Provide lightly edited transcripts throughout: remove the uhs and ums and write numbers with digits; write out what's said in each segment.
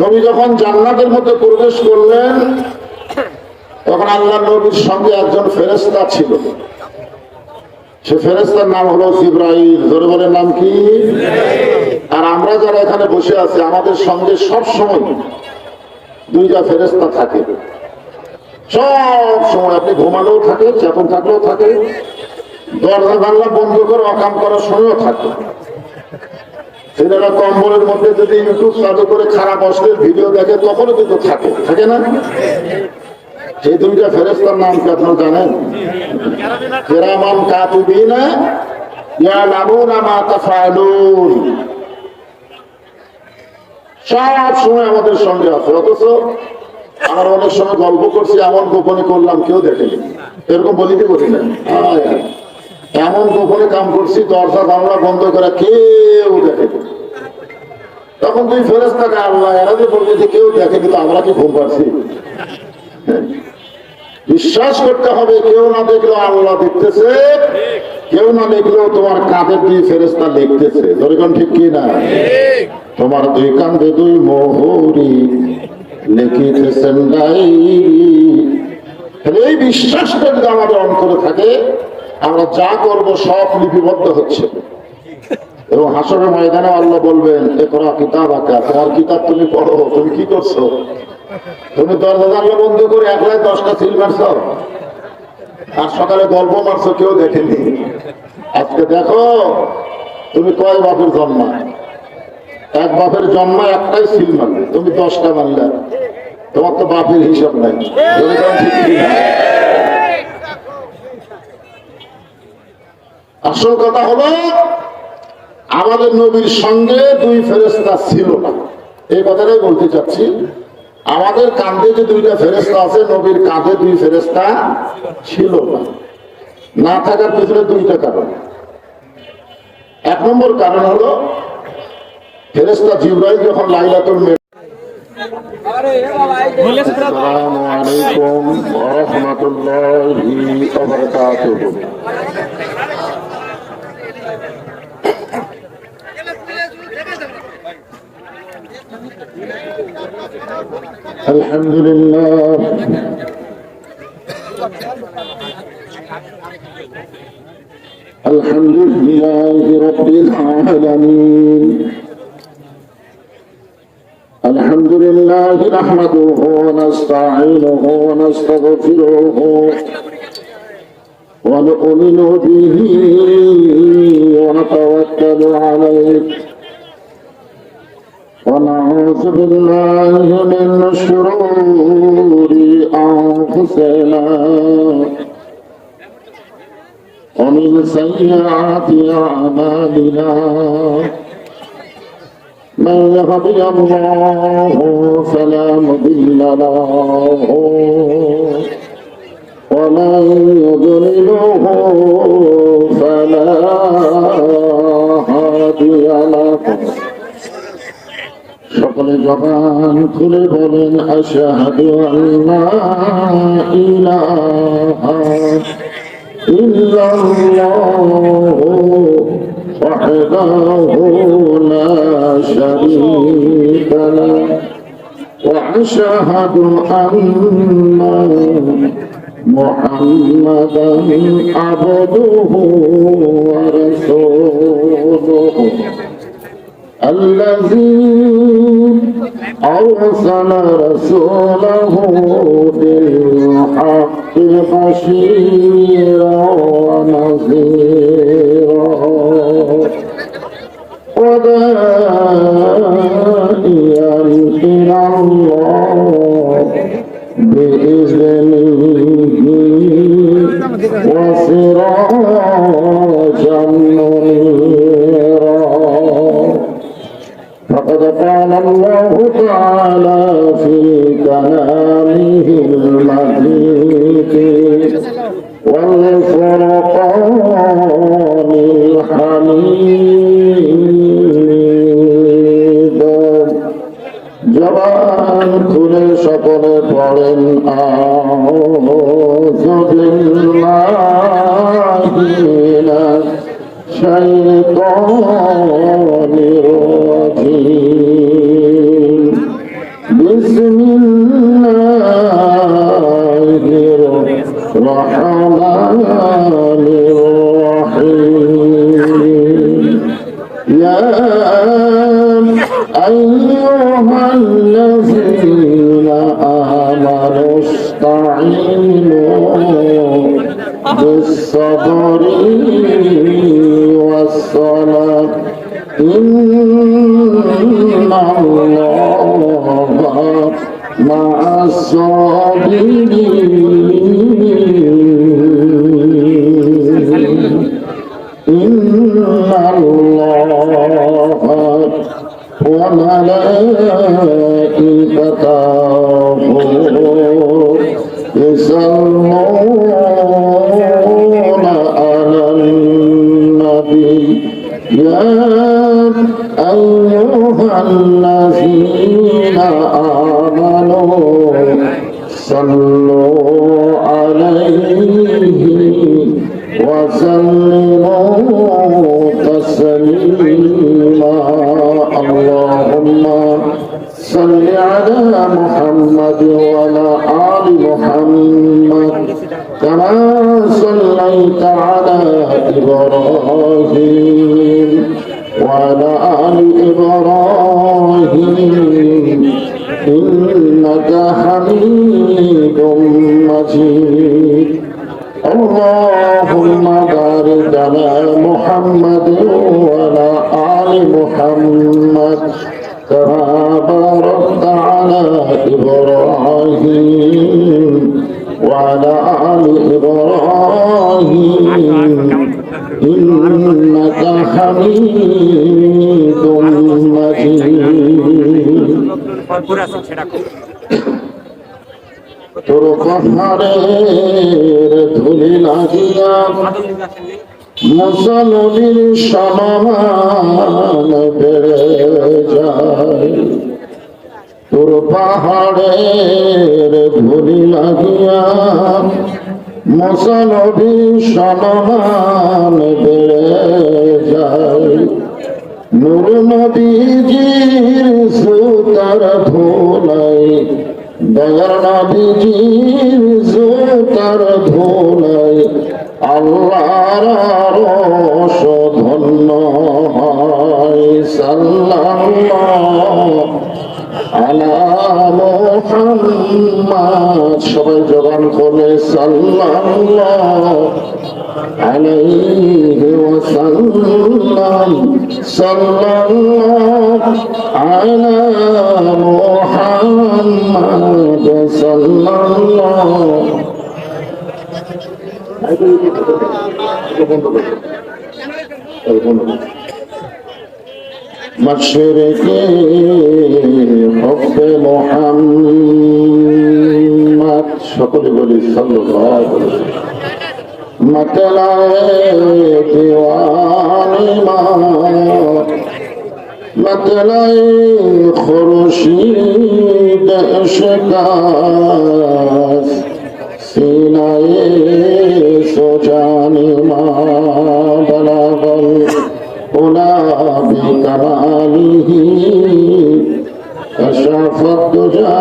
নবী যখন জান্নাতের মধ্যে প্রবেশ করলেন তখন আল্লাহ নবীর সঙ্গে একজন ফেরেশতা ছিল। সে ফেরেশতার নাম হলো জিবরাইল। জোরে বলে নাম কি? আর আমরা যারা এখানে বসে আছি আমাদের সঙ্গে সব সময় দুইটা ফেরেশতা থাকে। সব সময় আপনি ঘুমালেও থাকে, চেতন থাকলেও থাকে, দরজা জানলা বন্ধ করে অকাম করার সময়ও থাকে। ছেলেরা কম্বলের মধ্যে যদি ইউটিউব চালু করে খারাপ অশ্লীল ভিডিও দেখে তখনও কিন্তু থাকে, থাকে না? সেই দুইটা ফেরেশতার নাম কি আপনারা জানেন? কিরামান কাতিবিনা ইয়ালামুনা মা তাফআলুন। সব সময় আমাদের সঙ্গে আছে। অথচ আমরা অনেক সময় গল্প করছি, এমন গোপনে করলাম কেউ দেখেনি। এরকম বলিতে বলি না, এমন গোপনে কাম করছি দরজা জানলা বন্ধ করে কেউ দেখেনি। তখন তুই ফেরেশতাকে আল্লাহ এরা যে বলবে যে কেউ দেখেনি, তো আমরা কি ঘুম পাচ্ছি? বিশ্বাস করতে হবে কেউ না দেখলেও আল্লাহ দেখতেছে, কেউ না দেখলেও তোমার কাঁধের দুই ফেরেশতা লিখতেছে। যেরকম ঠিক কি না? তোমার দুই কাঁধে দুই মোহরি লিখিতেছেন এই বিশ্বাসটা যদি আমাদের অন্তরে থাকে, আমরা যা করব সব লিপিবদ্ধ হচ্ছে। এবং হাসরের ময়দানে আল্লাহ বলবেন ইকরা কিতাবাকা, তোমার কিতাব তুমি পড়ো। তুমি কি করছো? তুমি দরজা জানলা বন্ধ করে একলাই 10টা সিল মারছ আর সকালে গল্প মারছো, কেউ দেখেনি। আজকে দেখো তুমি কয় বাপের জন্ম, এক বাপের জন্ম একটাই সিল মারবে, তুমি 10টা মারলে তোমার তো বাপের হিসাব নাই। আসল কথা হলো আমাদের নবীর সঙ্গে দুই ফেরেশতা ছিল না। এই কথাটাই বলতে চাচ্ছি। আমাদের কাঁধে যে দুইটা ফেরেশতা আছে, নবীর কাঁধে দুই ফেরেশতা ছিল না। না থাকার পিছনে দুইটা কারণ। এক নম্বর কারণ হলো ফেরেশতা জিবরাইল যখন লাইলাতুল আসসালামু আলাইকুম ওয়া রাহমাতুল্লাহি ওয়া বারাকাতুহু। আলহামদুলিল্লাহ আলহামদুলিল্লাহি রাব্বিল আলামিন। আলহামদুলিল্লাহি নাহমাদুহু ওয়া নাস্তাঈনুহু ওয়া নাস্তাগফিরুহু ওয়া নু'মিনু বিহি ওয়া নাতাওয়াক্কালু আলাইহি ونعوذ بالله من شرور أنفسنا ومن سيئات أعمالنا من يهده الله فلا مضل له ومن يضلله فلا هادي له। সকলে জবান খুলে বলেন আশহাদু আল্লা ইলাহা ইল্লাল্লাহু ওয়াহদাহু লা শারীকা লাহু ওয়া আশহাদু আন্না মুহাম্মাদান আবদুহু ওয়া রাসূলুহু الذي أرسل رسوله بالحق بشيرا ونذيرا وداعيا إلى الله بإذنه وسراجا منيرا. فقد قال الله تعالى في كلامه المجيد والفرقان الحميد. জবান খুলে সকলে পড়েন আউযু বিল্লাহি মিনাশ শাইতানির রাজিম। الرحمن الرحيم يا أيها الذين آمنوا استعينوا بالصبر والصلاة إن الله مع الصابرين إن الله وملائكته يصلون على النبي يا أيها الذين آمنوا صلوا عليه وسلموا تسليما اللهم صل على محمد وعلى آل محمد كما صليت على إبراهيم وعلى آل إبراهيم إنك حميد مجيد اللهم بارك على محمد وعلى آل محمد كما باركت على إبراهيم وعلى آل إبراهيم إنك حميد مجيد তোর পাহাড়ের ধুলি লাগিয়া মুসলমানের সম্মান বেড়ে যায় তোর পাহাড়ের ধুলি লাগিয়া মুসলমানের সম্মান বেড়ে যায় নূর নবীজির সুতার ধুলাই দয়ার নবীজির সুতার ধুলাই আল্লাহর আরশ ধন্য হয় সাল্লাল্লাহু আলা মুহাম্মাদ সবাই জবান খুলে সাল্লাল্লাহু আলাইহি ওয়াসাল্লাম সাল্লাল্লাহু আলা মুহাম্মাদ সাল্লাল্লাহু মশরিকে হুব্বে মুহাম্মদ সকলে বলি সাল্লাল্লাহু আলাইহি ওয়াসাল্লাম मतलाए दीवानी मतलाए खुर्शीद इश्कास सीनाए सोजानी बलागल उला बिकमालिही कशफत दुजा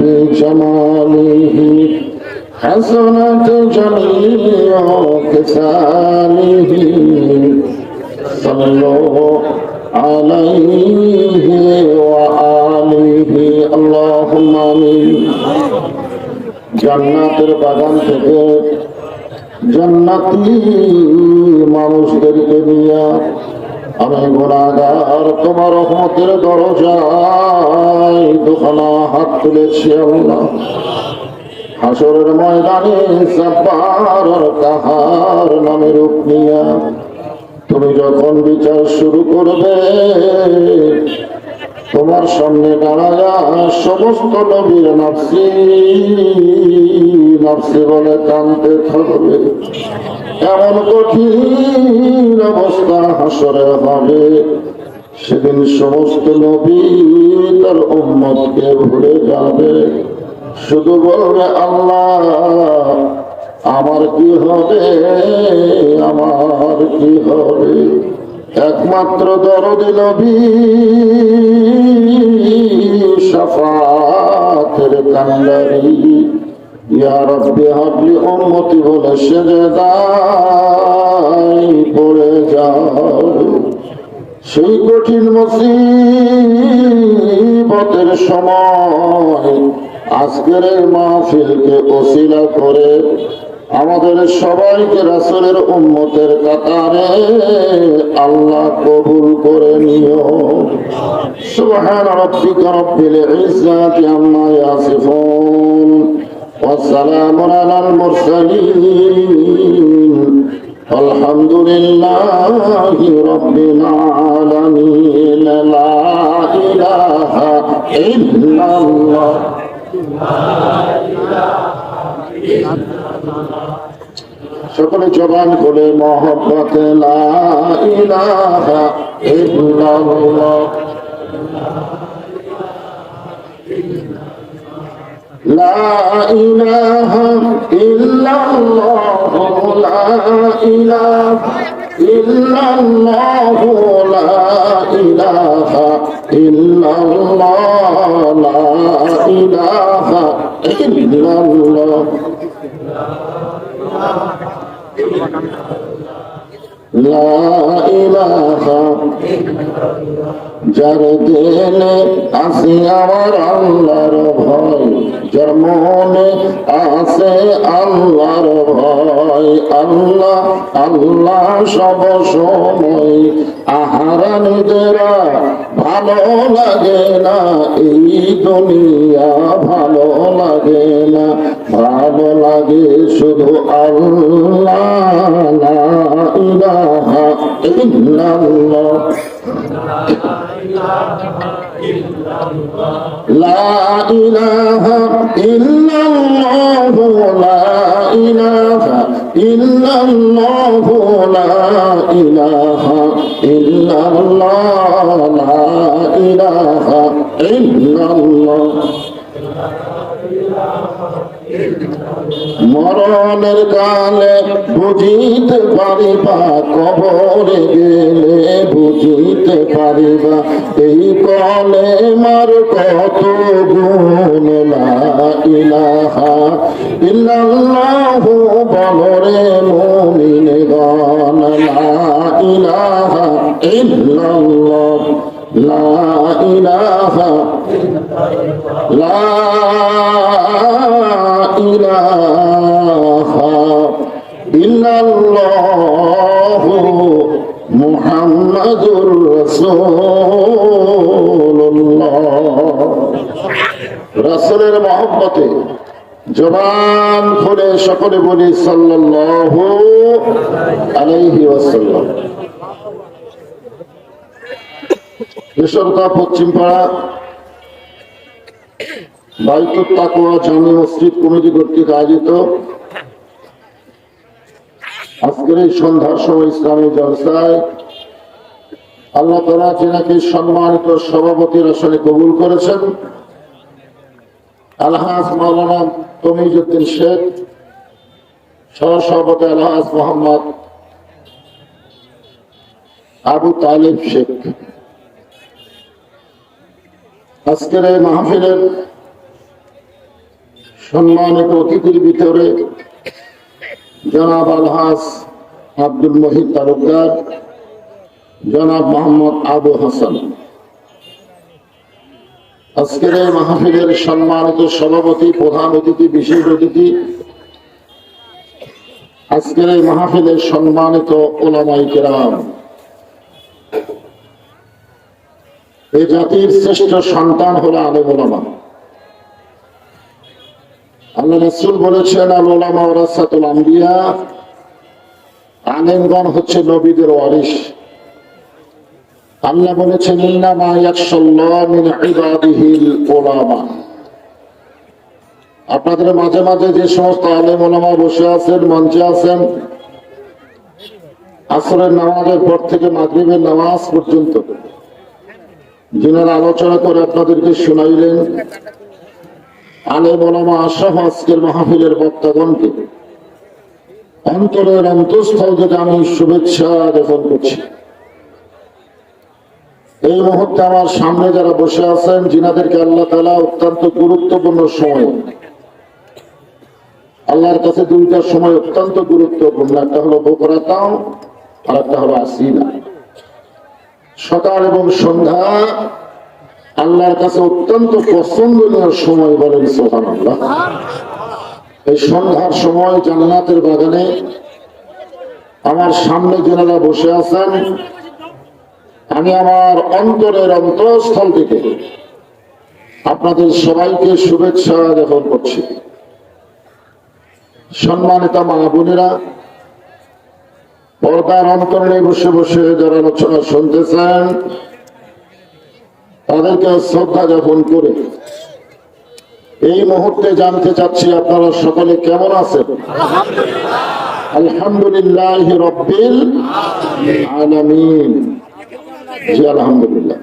बिजमालिही حسنت جميع كساله صلوا عليه وآله اللهم آمين জান্নাতের বাগান থেকে জান্নাতি মানুষদেরকে নিয়ে আমি গুনাহগার তোমার রহমতের দরজায় দুখানা হাত তুলেছি আল্লাহ হাসরের ময়দানে জব্বার কাহার নামে রূপ নিয়া তুমি যখন বিচার শুরু করবে তোমার সামনে দাঁড়ায়া সমস্ত নবীর নফসি নফসি বলে কাঁদতে থাকবে এমন কঠিন অবস্থা হাসরে হবে সেদিন সমস্ত নবী তার উম্মতকে ভুলে যাবে শুধু বলবে আল্লাহ আমার কি হবে আমার কি হবে একমাত্র দরদি নবী শাফাতের কান্ডারি ইয়া রাব্বি হাবলি উম্মতি বলে সেজদায় পড়ে যায়। সেই কঠিন মুসিবতের সময় আজকের এই মাহফিলকে ওসিলা করে আমাদের সবাইকে রাসূলের উম্মতের কাতারে আল্লাহ কবুল করে নিও। সুবহান রাব্বিকা রাব্বিল ইজ্জাতি আম্মা ইয়াসিফুন ওয়া সালামুন আলাল মুরসালিন আলহামদুলিল্লাহি রাব্বিল আলামিন। লা ইলাহা ইল্লাল্লাহ। সকলে জবান করে মহব্বতে লা ইলাহা ইল্লাল্লাহ। লা ইলাহা ইল্লাল্লাহ। লা ইলাহা ইল্লাল্লাহ। লা ইলাহা ইল্লাল্লাহ। লা ইলাহা ইল্লাল্লাহ। লা ইলাহা। যার দিলে আসি আমার আল্লাহর ভয়, যার মনে আছে আল্লাহর ভয়, আল্লাহ আল্লাহ সব সময়। আহারা নিজেরা ভালো লাগে না, এই দুনিয়া ভালো লাগে না, ভালো লাগে শুধু আল্লাহ। লা ইলাহা ইল্লাল্লাহ। লা ইলাহা ইল্লাল্লাহ। লা ইলাহা ইল্লাল্লাহ। লা ইলাহা ইল্লাল্লাহ। লা ইলাহা ইল্লাল্লাহ। মরণের কালে বুঝিতে পারিবা, কবরে গেলে বুঝিতে পারিবা, এই কলে মার কত গুণ। লা ইলাহা ইল্লাল্লাহ বলরে মুমিনগণ। লা ইলাহা ইল্লাল্লাহ। লা ইলাহা লা ইলাহা ইল্লাল্লাহ মুহাম্মাদুর রাসূলুল্লাহ। রাসূলের মহব্বতে জবান খুলে সকলে বলি সাল্লাল্লাহু আলাইহি ওয়াসাল্লাম। বেসরকার পশ্চিমপাড়া বাইতুত তাকওয়া জামি মসজিদ কমিটি কর্তৃক আয়োজিত আজকের এই সন্ধ্যার সময় ইসলামী জলসায় আল্লাহ তাআলা যিনাকে সম্মানিত সভাপতির আসনে কবুল করেছেন, আলহাজ মাওলানা তমিজউদ্দিন শেখ, সহসভাপতি আলহাজ মোহাম্মদ আবু তালিব শেখ। আজকের এই মাহফিলের সম্মানিত অতিথির ভিতরে জনাব আলহাজ আব্দুল মহিদ তালুকদার, জনাব মোহাম্মদ আবু হাসান। আজকের এই মাহফিলের সম্মানিত সভাপতি, প্রধান অতিথি, বিশেষ অতিথি, আজকের এই মাহফিলের সম্মানিত উলামায়ে কেরাম। এই জাতির শ্রেষ্ঠ সন্তান হলো আলেম উলামা। আল্লাহ রাসূল বলেছেন, আল উলামা ওয়ারাসাতুল আম্বিয়া, আলেমগণ হচ্ছে নবীদের ওয়ারিস। আল্লাহ বলেছেন, ইন্নামা ইয়াখশাল্লাহ মিন ইবাদিহিল উলামা। আপনাদের মাঝে মাঝে যে সমস্ত আলেম উলামা বসে আছেন, মঞ্চে আছেন, আসরের নামাজের পর থেকে মাগরিবের নামাজ পর্যন্ত যিনারা আলোচনা করে আপনাদেরকে শোনাইলেন, আলেম ওলামা সহ আজকের মাহফিলের বক্তাগণকে অন্তরের অন্তঃস্থল থেকে আমি শুভেচ্ছা জ্ঞাপন করছি। এই মুহূর্তে আমার সামনে যারা বসে আছেন, যিনাদেরকে আল্লাহ তাআলা অত্যন্ত গুরুত্বপূর্ণ সময় আল্লাহর কাছে দুইটার সময় অত্যন্ত গুরুত্বপূর্ণ, একটা হলো বকরাতাও আর একটা হলো আসিলা। সকাল এবং সন্ধ্যা আল্লাহর কাছে অত্যন্ত পছন্দনীয় সময়, বলেন সুবহানাল্লাহ। এই সন্ধ্যার সময় জান্নাতের বাগানে আমার সামনে যারা বসে আছেন, আমি আমার অন্তরের অন্তঃস্থল থেকে আপনাদের সবাইকে শুভেচ্ছা জ্ঞাপন করছি। সম্মানিত মা বোনেরা, পর্দার অন্তরে বসে বসে যারা আলোচনা শুনতেছেন, তাদেরকে শ্রদ্ধা জ্ঞাপন করে এই মুহূর্তে জানতে চাচ্ছি আপনারা সকলে কেমন আছেন? আলহামদুলিল্লাহ রাব্বিল আলামিন। জি আলহামদুলিল্লাহ।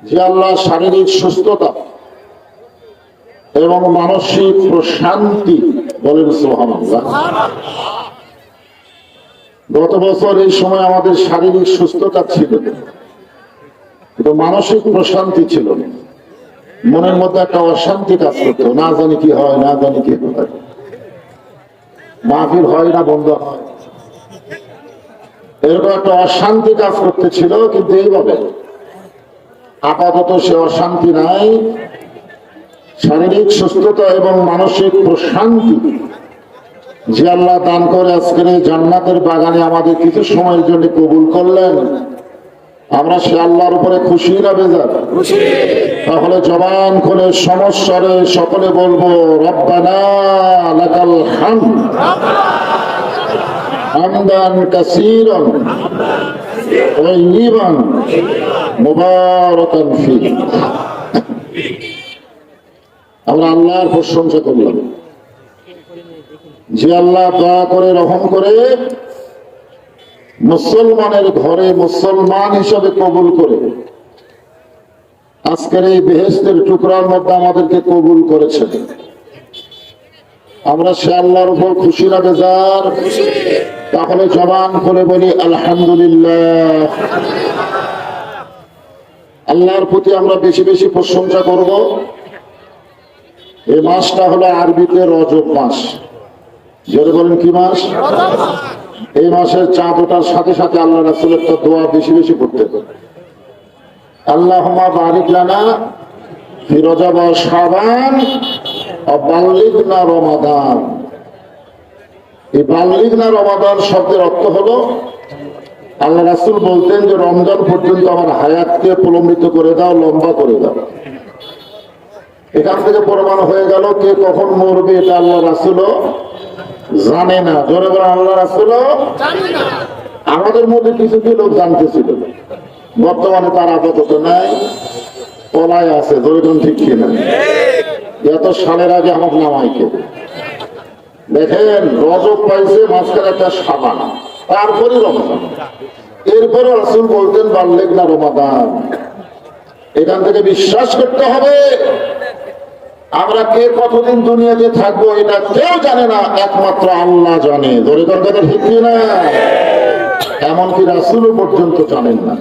যে আল্লাহ শারীরিক সুস্থতা এবং মানসিক প্রশান্তি, বলেন সুবহানাল্লাহ। গত বছর এই সময় আমাদের শারীরিক সুস্থতা ছিল, কিন্তু মানসিক প্রশান্তি ছিল না। মনের মধ্যে একটা অশান্তি কাজ করতো, না জানি কি হয়, না জানি কি হয়, মাহফিল হয় না, বন্ধ হয়, এরকম একটা অশান্তি কাজ করতেছিল। কিন্তু এইভাবে আপাতত সে অশান্তি নাই। শারীরিক সুস্থতা এবং মানসিক প্রশান্তি যে আল্লাহ দান করে আজকের এই জান্নাতের বাগানে আমাদের কিছু সময়ের জন্য কবুল করলেন, আমরা সে আল্লাহর উপরে খুশি না বেজার? তাহলে জবান খুলে সমস্যারে সকলে বলবো রব্বানা লাকাল হামদ হামদান কাসীরান তাইয়িবান মুবারাকান ফি। আমরা আল্লাহর প্রশংসা করলাম যে আল্লাহ দয়া করে রহম করে মুসলমানের ঘরে মুসলমান হিসাবে কবুল করে আজকের এই বেহেশতের টুকরার মধ্যে আমাদেরকে কবুল করেছেন। আমরা সে আল্লাহর উপর খুশি না বেজার? তাহলে জবান করে বলি আলহামদুলিল্লাহ। আল্লাহর প্রতি আমরা বেশি বেশি প্রশংসা করব। এই মাসটা হলো আরবিতে রজব মাস। জোরে বলেন কি মাস? এই মাসের চাঁদ ওঠার সাথে সাথে আল্লাহ রাসূলের একটা দোয়া বেশি বেশি করতে হবে, আল্লাহুম্মা বারিক লানা ফি রজব ওয়া শাবান ওয়া বাল্লিগনা রমাদান। এই বাল্লিগনা রমাদান শব্দের অর্থ হলো, আল্লাহ রাসূল বলতেন যে রমজান পর্যন্ত আমার হায়াতকে প্রলম্বিত করে দাও, লম্বা করে দাও। এখান থেকে প্রমাণ হয়ে গেল কে কখন মরবে এটা আল্লাহ রাসূলও জানে না। জোরে বলে আল্লাহ রাসূলও জানে না। আমাদের মধ্যে কিছু কি লোক জানতেছিল, বর্তমানে তার আপাতত নাই, পলায় আছে। জোরে কোন ঠিক কিনা? এত সালের আগে আমার নামাইকে দেখেন রজব পাইছে, মাঝখানে একটা সাবান, তারপরে রমজান, এরপরে রাসূল বলতেন বাল্লিগনা রমাদান। এখান থেকে বিশ্বাস করতে হবে আমরা কে কতদিন দুনিয়াতে থাকবো এটা কেউ জানে না, একমাত্র আল্লাহ জানে। ধরে কথা ঠিক না? এমনকি রাসূলও পর্যন্ত জানেন না।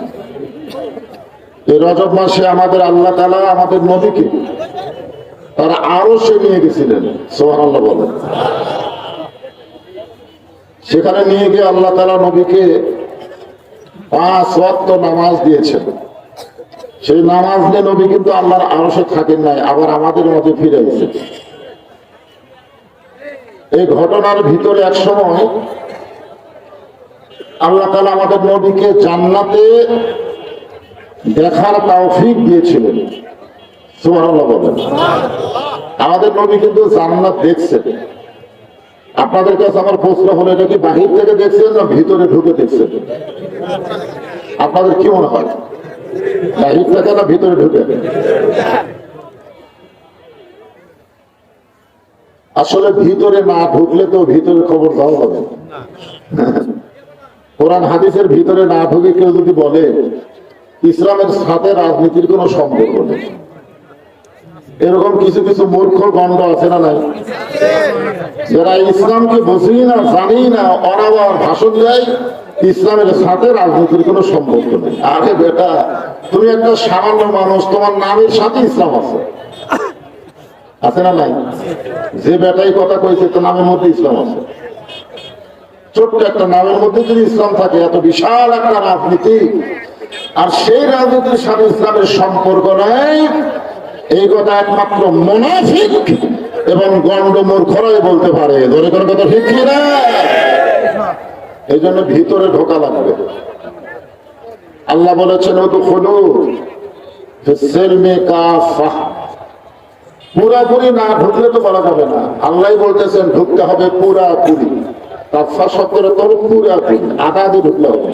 এই রজব মাসে আমাদের আল্লাহ তাআলা আমাদের নবীকে তারা আরশে নিয়ে গেছিলেন। সুবহানাল্লাহ বলেন। সেখানে নিয়ে গিয়ে আল্লাহ তাআলা নবীকে 5 ওয়াক্ত নামাজ দিয়েছেন। সেই নামাজ নিয়ে নবী কিন্তু আল্লাহর আরশে থাকেন নাই, আবার আমাদের মধ্যে ফিরে এসেছে। এই ঘটনার ভিতরে এক সময় আল্লাহ তাআলা আমাদের নবীকে জান্নাতে দেখার তৌফিক দিয়েছিলেন। সুবহানাল্লাহ বলেন। আমাদের নবী কিন্তু জান্নাত দেখছেন। আপনাদের কাছে আমার প্রশ্ন হলো, এটা কি বাহির থেকে দেখছেন না ভিতরে ঢুকে দেখছেন? আপনাদের কি মনে হয়, বাহির থেকে না ভিতরে ঢুকে? আসলে ভিতরে না ঢুকলে তো ভিতরে খবর দেওয়া হবে। কোরআন হাদিসের ভিতরে না ঢুকে কেউ যদি বলে ইসলামের সাথে রাজনীতির কোনো সম্পর্ক নেই, এরকম কিছু কিছু মূর্খ গণ্ড আছে না নাই? যারা ইসলামকে বুঝি না, জানি না, অনাবার ভাষণ দেয় ইসলামের সাথে রাজনীতির কোনো সম্পর্ক নেই। আরে বেটা, তুমি একটা সামান্য মানুষ, তোমার নামের সাথে ইসলাম আছে। আছে না নাই? যে বেটাই কথা কইছে তো নামের মধ্যে ইসলাম আছে। ছোট্ট একটা নামের মধ্যে যদি ইসলাম থাকে, এত বিশাল একটা রাজনীতি, আর সেই রাজনীতির সাথে ইসলামের সম্পর্ক নাই, এই কথা একমাত্র মুনাফিক এবং গন্ডমূর্খরাই বলতে পারে। ধরে কোনো কথা ঠিক কি না? এই জন্য ভিতরে ঢোকা লাগবে। আল্লাহ বলেছেন উদখুলু ফিস-সিলমি কাফা, পুরাপুরি না ঢুকলে তো বলা যাবে না। আল্লাহ বলতেছেন ঢুকতে হবে পুরাপুরি। কাফা শব্দের তো পুরাপুরি, আধা আধি ঢুকলে হবে।